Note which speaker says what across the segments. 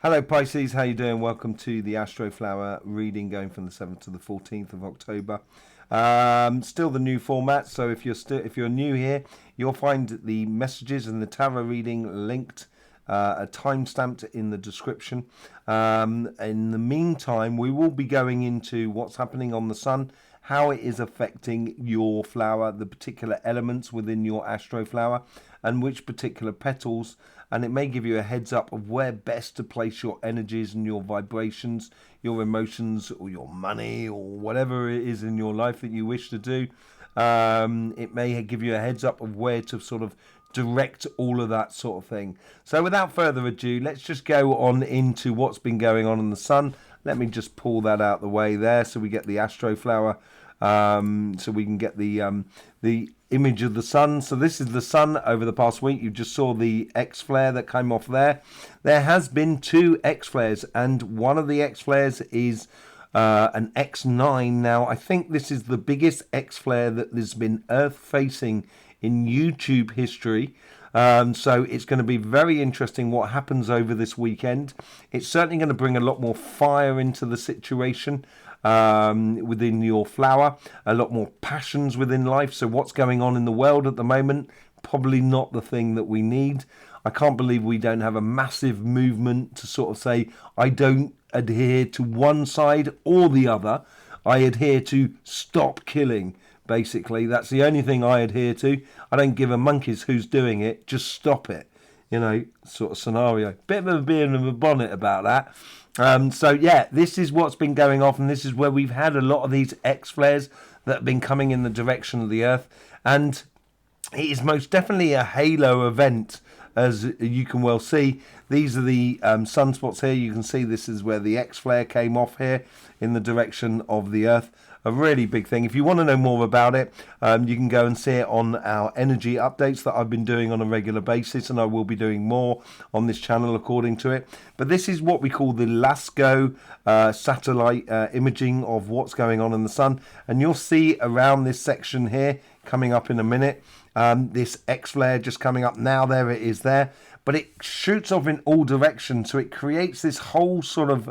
Speaker 1: Hello Pisces, how you doing? Welcome to the Astroflower reading going from the 7th to the 14th of October. Still the new format, so if you're new here, you'll find the messages and the tarot reading linked, timestamped in the description. In the meantime, we will be going into what's happening on the sun, how it is affecting your flower, the particular elements within your astroflower, and which particular petals, and it may give you a heads up of where best to place your energies and your vibrations, your emotions, or your money, or whatever it is in your life that you wish to do. It may give you a heads up of where to sort of direct all of that sort of thing. So without further ado, let's just go on into what's been going on in the sun. Let me just pull that out the way there so we get the astroflower, so we can get the image of the sun. So this is the sun over the past week. You just saw the X flare that came off there. There has been 2 X flares, and one of the X flares is an X9. Now, I think this is the biggest X flare that has been Earth facing in YouTube history. So it's going to be very interesting what happens over this weekend. It's certainly going to bring a lot more fire into the situation within your flower, a lot more passions within life. So what's going on in the world at the moment, probably not the thing that we need. I can't believe we don't have a massive movement to sort of say, I don't adhere to one side or the other. I adhere to stop killing. Basically, that's the only thing I adhere to. I don't give a monkeys who's doing it, just stop it, sort of scenario. Bit of a beer and a bonnet about that. So yeah, this is what's been going off, and this is where we've had a lot of these X flares that have been coming in the direction of the Earth, and it is most definitely a halo event, as you can well see. These are the sunspots here. You can see this is where the X flare came off here in the direction of the Earth. A really big thing. If you want to know more about it, you can go and see it on our energy updates that I've been doing on a regular basis, and I will be doing more on this channel according to it. But this is what we call the LASCO satellite imaging of what's going on in the sun, and you'll see around this section here coming up in a minute, this X flare just coming up now. There it is there, but it shoots off in all directions, so it creates this whole sort of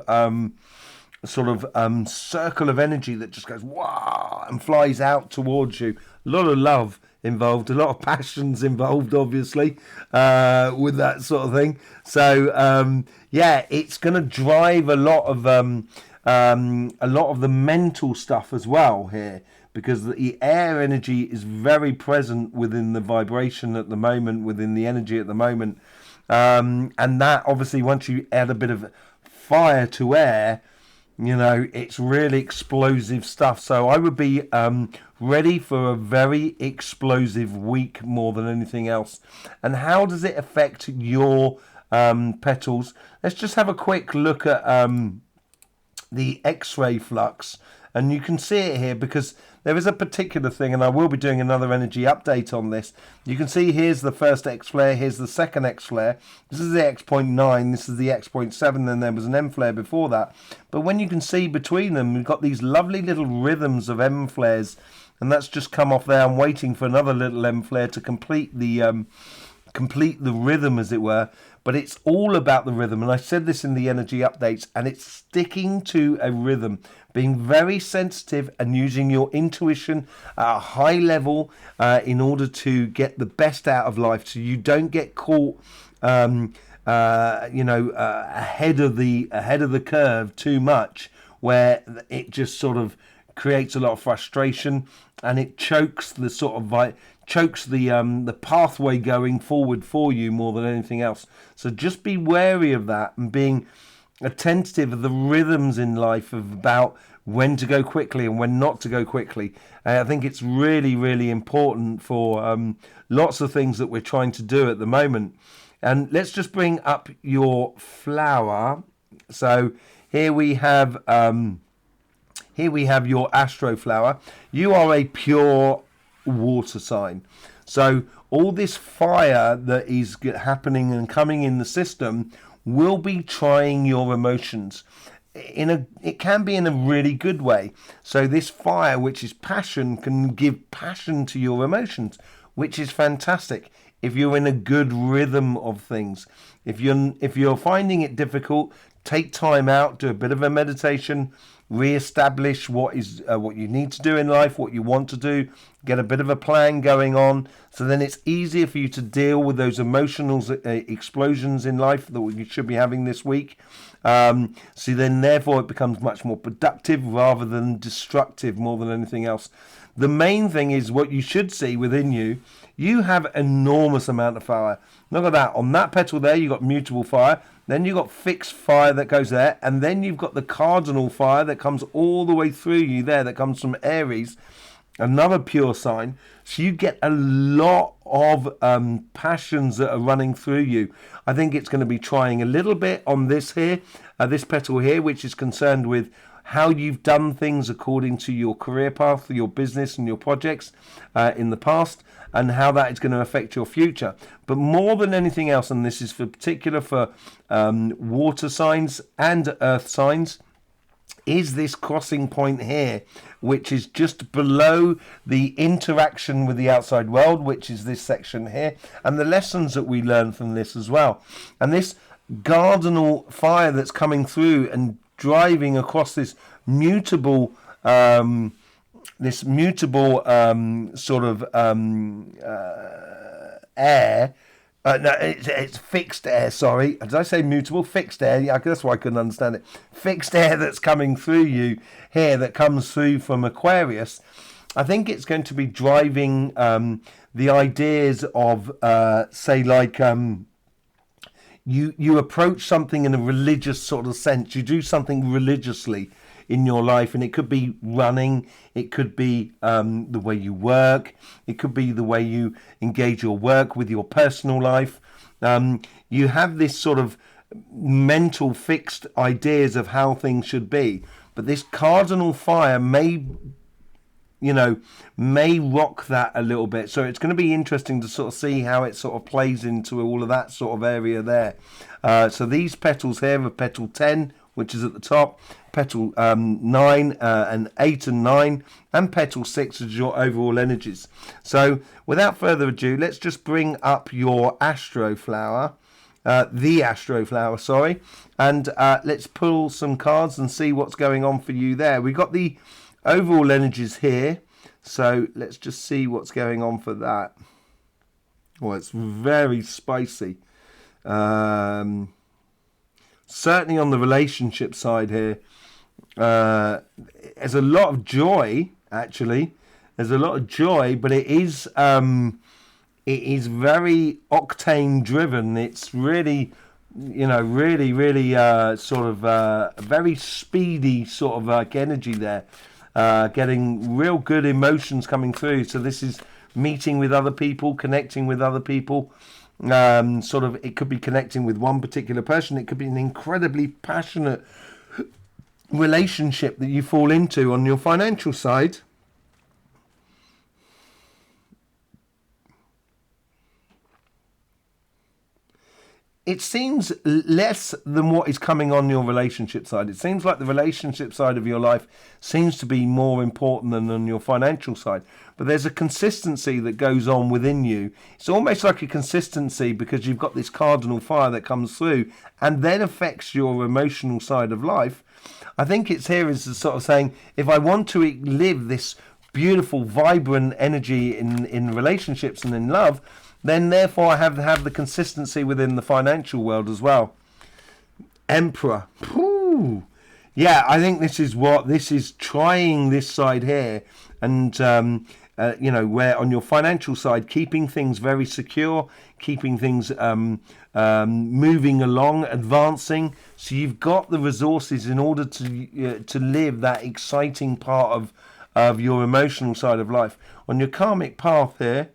Speaker 1: circle of energy that just goes wow and flies out towards you. A lot of love involved, a lot of passions involved, obviously, with that sort of thing. So yeah, it's going to drive a lot of the mental stuff as well here, because the air energy is very present within the vibration at the moment, within the energy at the moment, and that obviously once you add a bit of fire to air, it's really explosive stuff. So I would be ready for a very explosive week more than anything else. And how does it affect your petals? Let's just have a quick look at the X-ray flux. And you can see it here because there is a particular thing, and I will be doing another energy update on this. You can see here's the first X flare, here's the second X flare. This is the X.9, this is the X.7, and there was an M flare before that. But when you can see between them, we've got these lovely little rhythms of M flares, and that's just come off there. I'm waiting for another little M flare to complete the rhythm, as it were. But it's all about the rhythm, and I said this in the energy updates, and it's sticking to a rhythm, being very sensitive and using your intuition at a high level in order to get the best out of life, so you don't get caught ahead of the curve too much, where it just sort of creates a lot of frustration, and it chokes the sort of the pathway going forward for you more than anything else. So just be wary of that and being attentive of the rhythms in life of about when to go quickly and when not to go quickly. I think it's really, really important for lots of things that we're trying to do at the moment. And let's just bring up your flower. So here we have your astroflower. You are a pure water sign. So all this fire that is happening and coming in the system will be trying your emotions. It can be in a really good way. So this fire, which is passion, can give passion to your emotions, which is fantastic if you're in a good rhythm of things. If you're finding it difficult, take time out, do a bit of a meditation, re-establish what you need to do in life, what you want to do, get a bit of a plan going on, so then it's easier for you to deal with those emotional explosions in life that you should be having this week. So then therefore it becomes much more productive rather than destructive more than anything else. The main thing is what you should see within you. You have enormous amount of fire. Look at that. On that petal there, you've got mutable fire. Then you've got fixed fire that goes there. And then you've got the cardinal fire that comes all the way through you there, that comes from Aries, another pure sign. So you get a lot of passions that are running through you. I think it's going to be trying a little bit on this here, this petal here, which is concerned with how you've done things according to your career path, your business and your projects in the past, and how that is going to affect your future. But more than anything else, and this is for particular for water signs and earth signs, is this crossing point here, which is just below the interaction with the outside world, which is this section here, and the lessons that we learn from this as well. And this cardinal fire that's coming through and driving across this mutable sort of air. No, it's fixed air, sorry. Did I say mutable? Fixed air. Yeah, that's why I couldn't understand it. Fixed air that's coming through you here, that comes through from Aquarius. I think it's going to be driving the ideas of, say, like... You approach something in a religious sort of sense. You do something religiously in your life, and it could be running, it could be the way you work, it could be the way you engage your work with your personal life. You have this sort of mental fixed ideas of how things should be, but this cardinal fire may rock that a little bit. So it's going to be interesting to sort of see how it sort of plays into all of that sort of area there. So these petals here are petal 10, which is at the top, petal 9 and 8 and 9, and petal 6 is your overall energies. So without further ado, let's just bring up your astroflower, the astroflower, sorry, and let's pull some cards and see what's going on for you there. We've got the overall energies here, so let's just see what's going on for that. Well, it's very spicy. Certainly on the relationship side here, there's a lot of joy, actually. There's a lot of joy, but it is very octane driven. It's really, really sort of a very speedy sort of like energy there. Getting real good emotions coming through. So this is meeting with other people, connecting with other people. Sort of, it could be connecting with one particular person. It could be an incredibly passionate relationship that you fall into on your financial side. It seems less than what is coming on your relationship side. It seems like the relationship side of your life seems to be more important than on your financial side. But there's a consistency that goes on within you. It's almost like a consistency because you've got this cardinal fire that comes through and then affects your emotional side of life. I think it's here is sort of saying, if I want to live this beautiful, vibrant energy in relationships and in love, then therefore I have to have the consistency within the financial world as well. Emperor. Ooh. Yeah, I think this is trying this side here. And, where on your financial side, keeping things very secure, keeping things moving along, advancing. So you've got the resources in order to live that exciting part of your emotional side of life. On your karmic path here,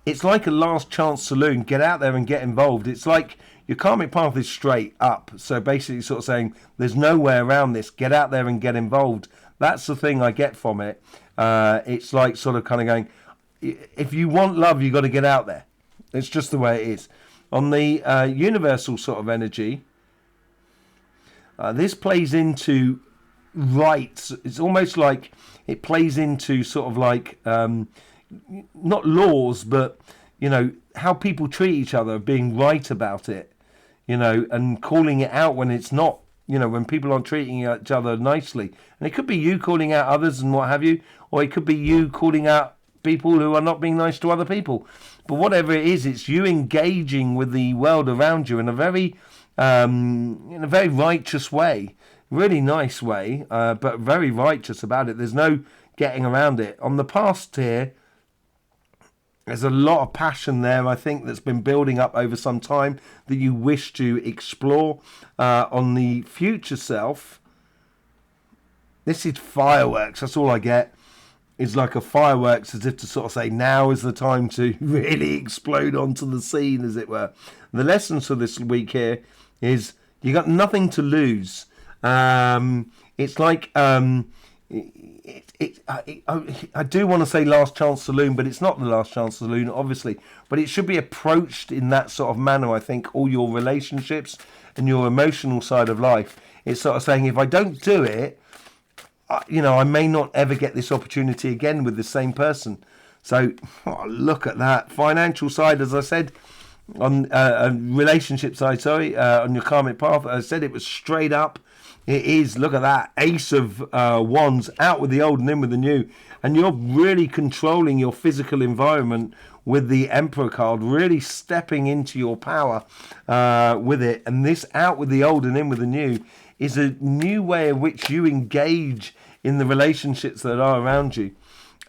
Speaker 1: it's like a last chance saloon. Get out there and get involved. It's like your karmic path is straight up. So basically sort of saying there's no way around this. Get out there and get involved. That's the thing I get from it. It's like sort of kind of going, if you want love, you've got to get out there. It's just the way it is. On the universal sort of energy, this plays into rights. It's almost like it plays into sort of like... not laws, but, you know, how people treat each other, being right about it, you know, and calling it out when it's not, you know, when people aren't treating each other nicely. And it could be you calling out others and what have you, or it could be you calling out people who are not being nice to other people. But whatever it is, it's you engaging with the world around you in a very righteous way, really nice way, but very righteous about it. There's no getting around it. On the past here, there's a lot of passion there, I think, that's been building up over some time that you wish to explore. On the future self, this is fireworks. That's all I get. It's like a fireworks, as if to sort of say, now is the time to really explode onto the scene, as it were. The lessons for this week here is you got nothing to lose. It's like... I do want to say last chance saloon, but it's not the last chance saloon, obviously. But it should be approached in that sort of manner, I think, all your relationships and your emotional side of life. It's sort of saying, if I don't do it, you know, I may not ever get this opportunity again with the same person. So, look at that. Financial side, as I said, on relationship side, on your karmic path, I said it was straight up. It is, look at that, Ace of Wands, out with the old and in with the new. And you're really controlling your physical environment with the Emperor card, really stepping into your power with it. And this out with the old and in with the new is a new way in which you engage in the relationships that are around you.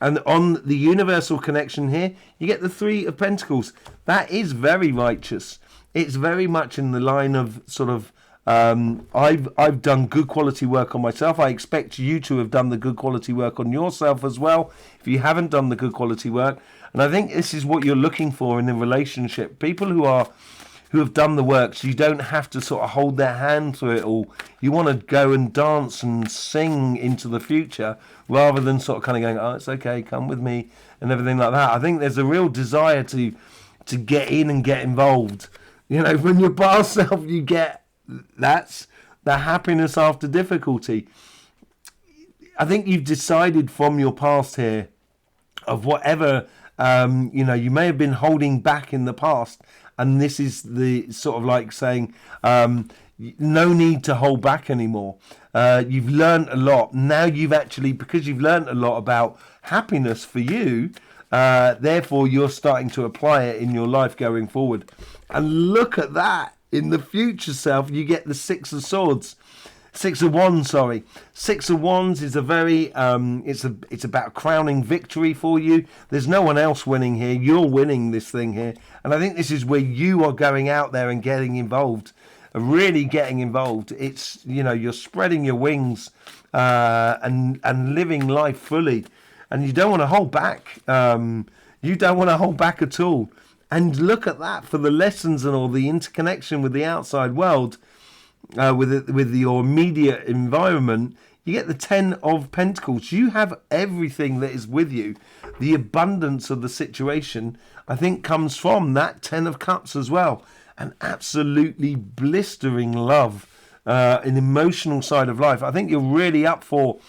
Speaker 1: And on the universal connection here, you get the Three of Pentacles. That is very righteous. It's very much in the line of sort of, I've done good quality work on myself. I expect you to have done the good quality work on yourself as well, if you haven't done the good quality work. And I think this is what you're looking for in a relationship. People who have done the work, so you don't have to sort of hold their hand through it all. You want to go and dance and sing into the future rather than sort of kind of going, oh, it's okay, come with me and everything like that. I think there's a real desire to get in and get involved. You know, when your past self, you get... That's the happiness after difficulty. I think you've decided from your past here of whatever, you know, you may have been holding back in the past. And this is the sort of like saying, no need to hold back anymore. You've learned a lot. Now you've actually, because you've learned a lot about happiness for you, therefore you're starting to apply it in your life going forward. And look at that. In the future self, you get the Six of Wands. Six of Wands is a very, it's about crowning victory for you. There's no one else winning here. You're winning this thing here. And I think this is where you are going out there and getting involved, really getting involved. It's, you know, you're spreading your wings and living life fully. And you don't want to hold back. You don't want to hold back at all. And look at that for the lessons and all the interconnection with the outside world, with your immediate environment. You get the Ten of Pentacles. You have everything that is with you. The abundance of the situation, I think, comes from that Ten of Cups as well. An absolutely blistering love, an emotional side of life. I think you're really up for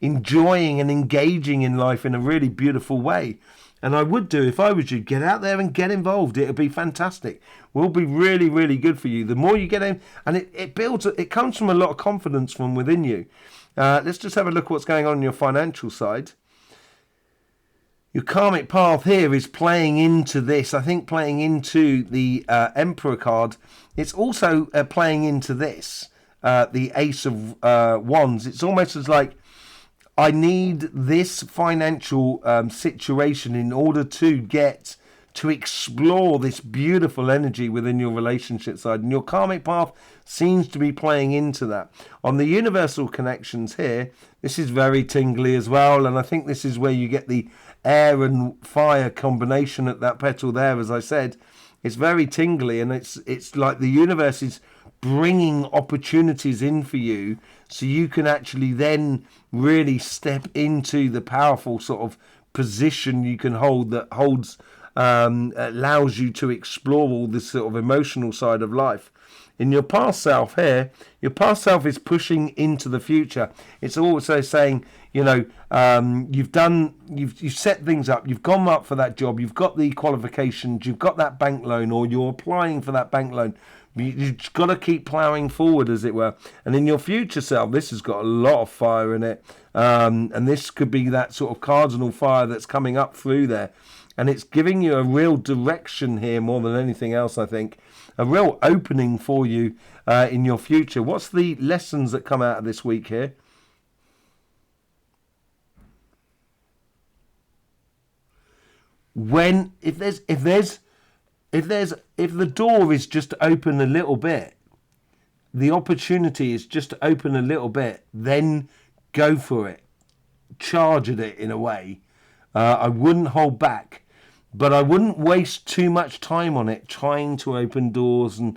Speaker 1: enjoying and engaging in life in a really beautiful way. And I would do, if I was you, get out there and get involved. It'll be fantastic. Will be really, really good for you. The more you get in, and it builds, it comes from a lot of confidence from within you. Let's just have a look at what's going on your financial side. Your karmic path here is playing into this. I think playing into the Emperor card. It's also playing into this, the Ace of Wands. It's almost as like, I need this financial situation in order to get to explore this beautiful energy within your relationship side. And your karmic path seems to be playing into that. On the universal connections here, this is very tingly as well. And I think this is where you get the air and fire combination at that petal there, as I said. It's very tingly, and it's like the universe is bringing opportunities in for you, so you can actually then really step into the powerful sort of position you can hold that holds allows you to explore all this sort of emotional side of life. In your past self here, your past self is pushing into the future. It's also saying, you've set things up, you've gone up for that job, you've got the qualifications, you've got that bank loan, or you're applying for that bank loan. You've got to keep ploughing forward, as it were. And in your future self, this has got a lot of fire in it. And this could be that sort of cardinal fire that's coming up through there. And it's giving you a real direction here more than anything else, I think. A real opening for you in your future. What's the lessons that come out of this week here? If the door is just open a little bit, the opportunity is just open a little bit, then go for it. Charge at it in a way. I wouldn't hold back, but I wouldn't waste too much time on it trying to open doors, and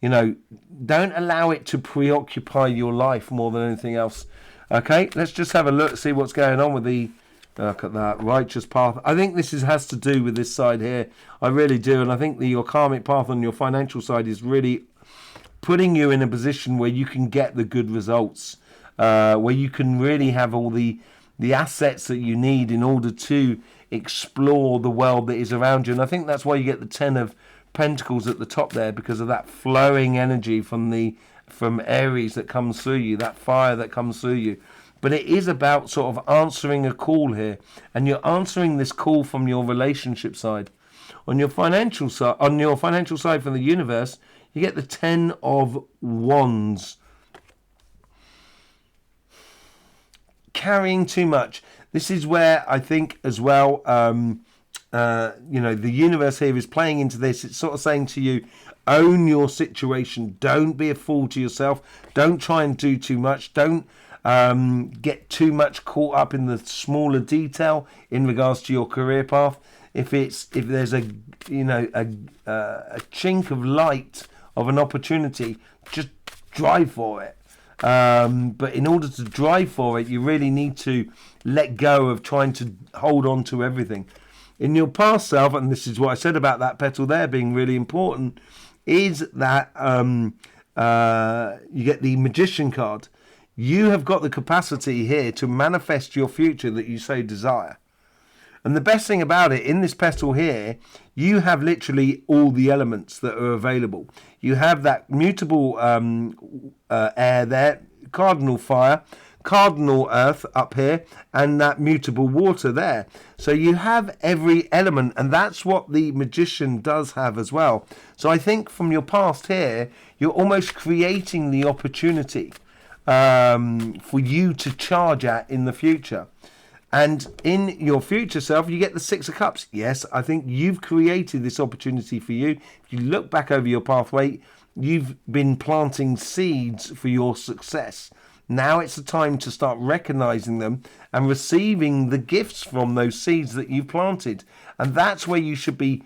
Speaker 1: don't allow it to preoccupy your life more than anything else. Okay, let's just have a look, see what's going on with the look at that righteous path. I think this has to do with this side here. I really do. And I think your karmic path on your financial side is really putting you in a position where you can get the good results, where you can really have all the assets that you need in order to explore the world that is around you. And I think that's why you get the 10 of Pentacles at the top there, because of that flowing energy from Aries that comes through you, that fire that comes through you. But it is about sort of answering a call here, and you're answering this call from your relationship side. On your financial side, from the universe, you get the 10 of Wands. Carrying too much. This is where I think as well, the universe here is playing into this. It's sort of saying to you, own your situation. Don't be a fool to yourself. Don't try and do too much. Don't get too much caught up in the smaller detail in regards to your career path. If there's a chink of light of an opportunity, just drive for it. But in order to drive for it, you really need to let go of trying to hold on to everything. In your past self, and this is what I said about that petal there being really important, is that you get the Magician card. You have got the capacity here to manifest your future that you so desire. And the best thing about it, in this petal here, you have literally all the elements that are available. You have that mutable air there, cardinal fire, cardinal earth up here, and that mutable water there. So you have every element, and that's what the Magician does have as well. So I think from your past here, you're almost creating the opportunity for you to charge at in the future. And in your future self, you get the 6 of Cups. Yes, I think you've created this opportunity for you. If you look back over your pathway, you've been planting seeds for your success. Now it's the time to start recognizing them and receiving the gifts from those seeds that you've planted. And that's where you should be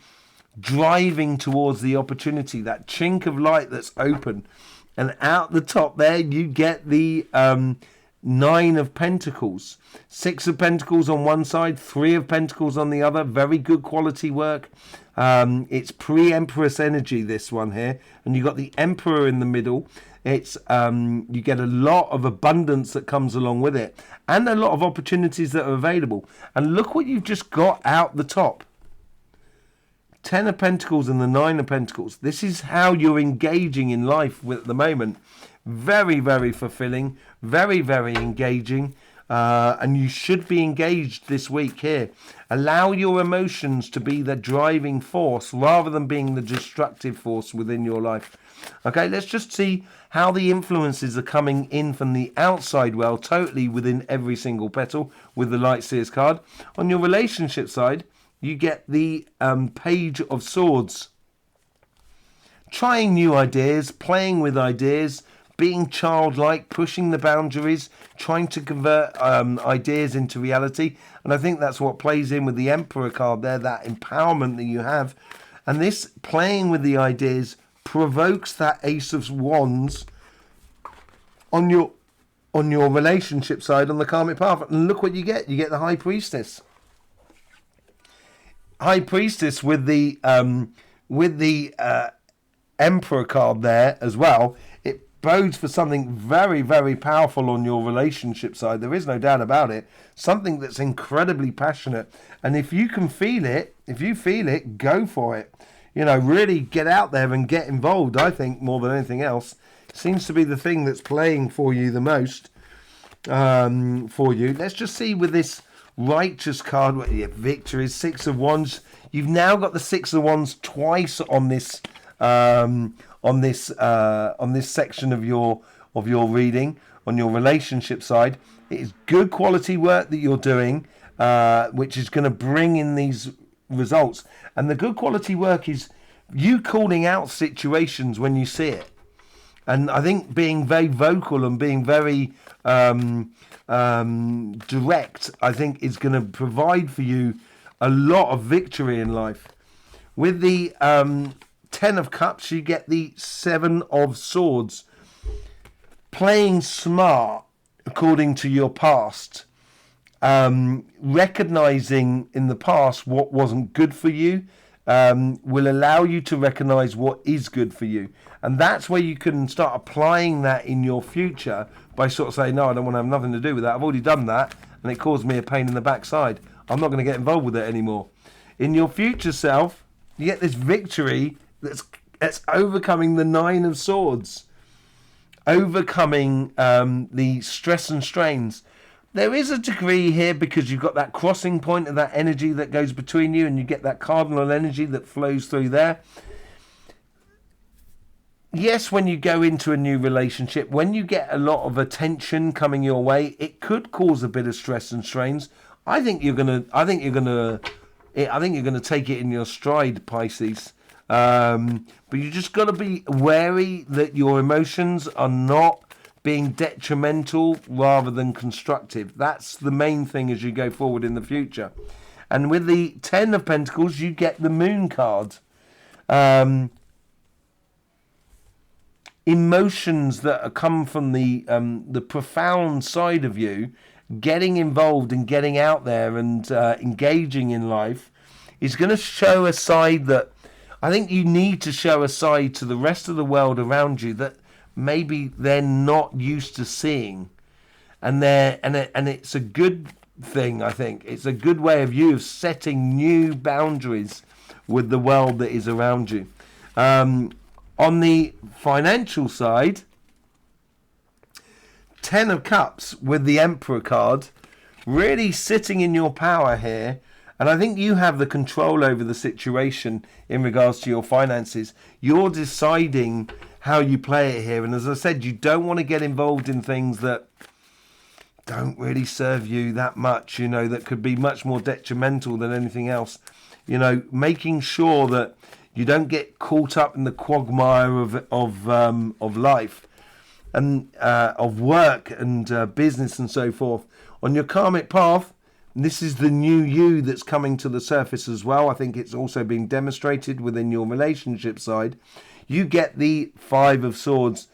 Speaker 1: driving towards the opportunity, that chink of light that's open. And out the top there, you get the 9 of Pentacles. 6 of Pentacles on one side, 3 of Pentacles on the other. Very good quality work. It's pre-Empress energy, this one here. And you've got the Emperor in the middle. It's you get a lot of abundance that comes along with it. And a lot of opportunities that are available. And look what you've just got out the top. 10 of Pentacles and the 9 of Pentacles. This is how you're engaging in life at the moment. Very, very fulfilling. Very, very engaging. And you should be engaged this week here. Allow your emotions to be the driving force rather than being the destructive force within your life. Okay, let's just see how the influences are coming in from the outside world, totally within every single petal with the Light Seers card. On your relationship side, you get the Page of Swords. Trying new ideas, playing with ideas, being childlike, pushing the boundaries, trying to convert ideas into reality. And I think that's what plays in with the Emperor card there, that empowerment that you have. And this playing with the ideas provokes that Ace of Wands on your relationship side on the karmic path. And look what you get. You get the High Priestess. High Priestess with the Emperor card there as well, it bodes for something very, very powerful on your relationship side. There is no doubt about it. Something that's incredibly passionate. And if you can feel it, if you feel it, go for it. You know, really get out there and get involved, I think, more than anything else. Seems to be the thing that's playing for you the most. For you. Let's just see with this Righteous card, victory, Six of Wands. You've now got the Six of Wands twice on this section of your reading, on your relationship side. It is good quality work that you're doing, which is going to bring in these results. And the good quality work is you calling out situations when you see it. And I think being very vocal and being very direct, I think, is going to provide for you a lot of victory in life. With the Ten of Cups, you get the Seven of Swords. Playing smart, according to your past. Recognizing in the past what wasn't good for you will allow you to recognize what is good for you. And that's where you can start applying that in your future by sort of saying, no, I don't want to have nothing to do with that. I've already done that and it caused me a pain in the backside. I'm not going to get involved with it anymore. In your future self, you get this victory that's overcoming the Nine of Swords. Overcoming the stress and strains. There is a degree here because you've got that crossing point of that energy that goes between you and you get that cardinal energy that flows through there. Yes, when you go into a new relationship, when you get a lot of attention coming your way, it could cause a bit of stress and strains. I think you're gonna take it in your stride, Pisces. But you just got to be wary that your emotions are not being detrimental rather than constructive. That's the main thing as you go forward in the future. And with the Ten of Pentacles, you get the Moon card. Emotions that come from the profound side of you, getting involved and getting out there and engaging in life is going to show a side that I think you need to show a side to the rest of the world around you that maybe they're not used to seeing, and it's a good thing. I think it's a good way of you of setting new boundaries with the world that is around you. On the financial side, Ten of Cups with the Emperor card, really sitting in your power here. And I think you have the control over the situation in regards to your finances. You're deciding how you play it here. And as I said, you don't want to get involved in things that don't really serve you that much, you know, that could be much more detrimental than anything else. You know, making sure that you don't get caught up in the quagmire of life and of work and business and so forth. On your karmic path, this is the new you that's coming to the surface as well. I think it's also being demonstrated within your relationship side. You get the Five of Swords.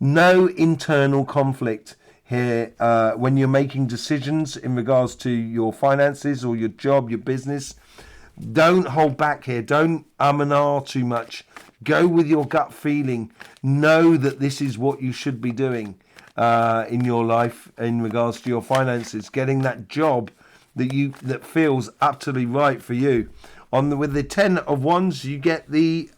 Speaker 1: No internal conflict here when you're making decisions in regards to your finances or your job, your business. Don't hold back here. Don't and ah too much. Go with your gut feeling. Know that this is what you should be doing in your life in regards to your finances. Getting that job that feels utterly right for you. With the Ten of Wands, you get the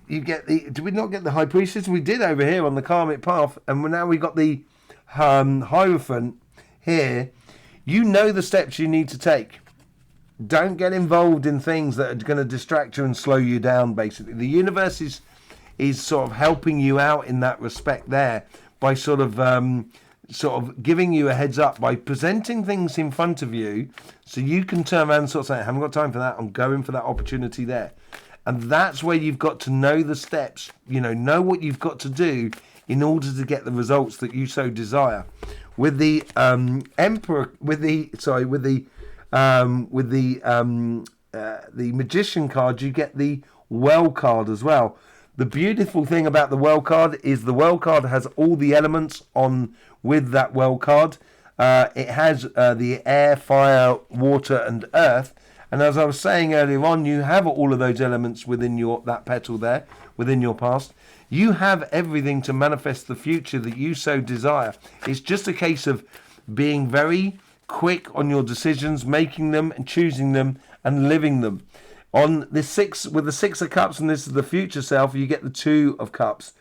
Speaker 1: did we not get the High Priestess? We did over here on the karmic path, and now we got the Hierophant here. You know the steps you need to take. Don't get involved in things that are going to distract you and slow you down, basically. The universe is sort of helping you out in that respect there by sort of giving you a heads up by presenting things in front of you so you can turn around and sort of say, I haven't got time for that, I'm going for that opportunity there. And that's where you've got to know the steps, know what you've got to do in order to get the results that you so desire. With the the Magician card, you get the Well card as well. The beautiful thing about the Well card is the Well card has all the elements on with that Well card. It has the air, fire, water and earth, And as I was saying earlier on, you have all of those elements within that petal there, within your past. You have everything to manifest the future that you so desire. It's just a case of being very quick on your decisions, making them and choosing them and living them. On the six, with the Six of Cups, and this is the future self, you get the Two of Cups.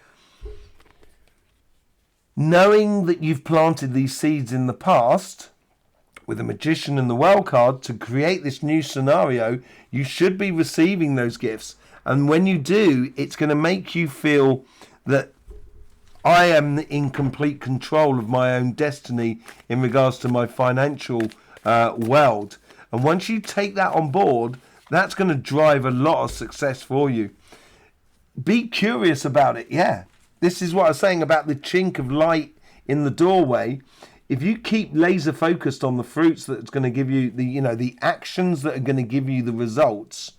Speaker 1: Knowing that you've planted these seeds in the past, with the Magician and the World card, to create this new scenario, you should be receiving those gifts. And when you do, it's going to make you feel that I am in complete control of my own destiny in regards to my financial world. And once you take that on board, that's going to drive a lot of success for you. Be curious about it, yeah. This is what I was saying about the chink of light in the doorway. If you keep laser focused on the fruits that's going to give you the actions that are going to give you the results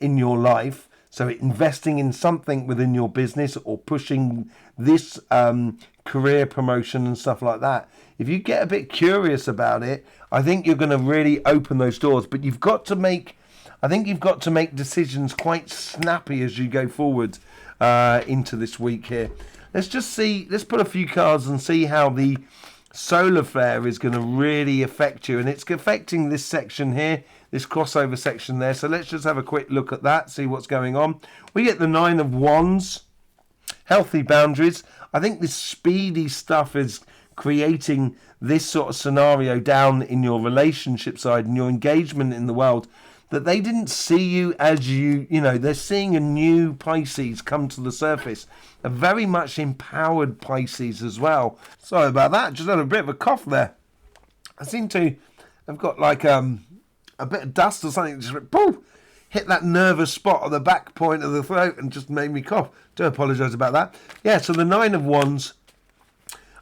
Speaker 1: in your life, so investing in something within your business or pushing this career promotion and stuff like that, if you get a bit curious about it, I think you're going to really open those doors. But you've got to make decisions quite snappy as you go forward into this week here. Let's put a few cards and see how the solar flare is going to really affect you. And it's affecting this section here, this crossover section there. So let's just have a quick look at that, see what's going on. We get the Nine of Wands, healthy boundaries. I think this speedy stuff is creating this sort of scenario down in your relationship side and your engagement in the world, that they didn't see you as they're seeing a new Pisces come to the surface, a very much empowered Pisces as well. Sorry about that, just had a bit of a cough there. I seem to have got like a bit of dust or something, just boom, hit that nervous spot on the back point of the throat and just made me cough. Do apologise about that. Yeah, so the Nine of Wands,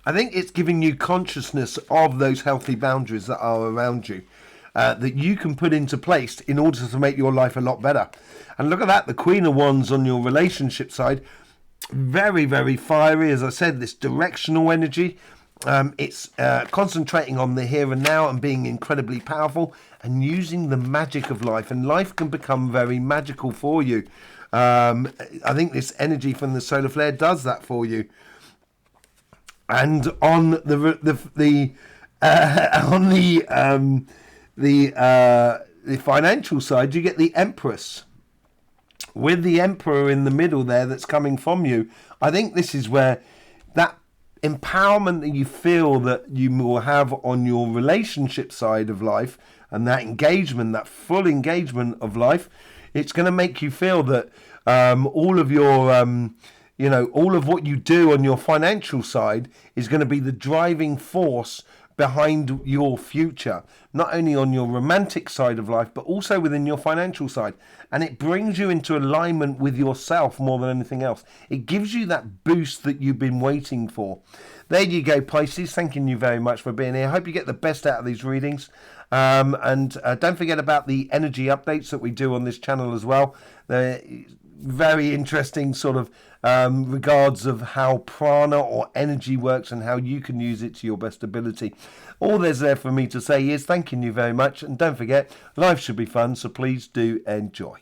Speaker 1: I think it's giving you consciousness of those healthy boundaries that are around you. That you can put into place in order to make your life a lot better. And look at that, the Queen of Wands on your relationship side, very, very fiery. As I said, this directional energy. It's concentrating on the here and now and being incredibly powerful and using the magic of life. And life can become very magical for you. I think this energy from the solar flare does that for you. And on the financial side, you get the Empress with the Emperor in the middle there that's coming from you. I think this is where that empowerment that you feel that you will have on your relationship side of life and that engagement, that full engagement of life, it's going to make you feel that all of your all of what you do on your financial side is going to be the driving force behind your future, not only on your romantic side of life, but also within your financial side. And it brings you into alignment with yourself more than anything else. It gives you that boost that you've been waiting for. There you go, Pisces. Thanking you very much for being here. I hope you get the best out of these readings. And don't forget about the energy updates that we do on this channel as well. They're very interesting sort of regards of how prana or energy works and how you can use it to your best ability. All there's there for me to say is thanking you very much, and don't forget, life should be fun, so please do enjoy.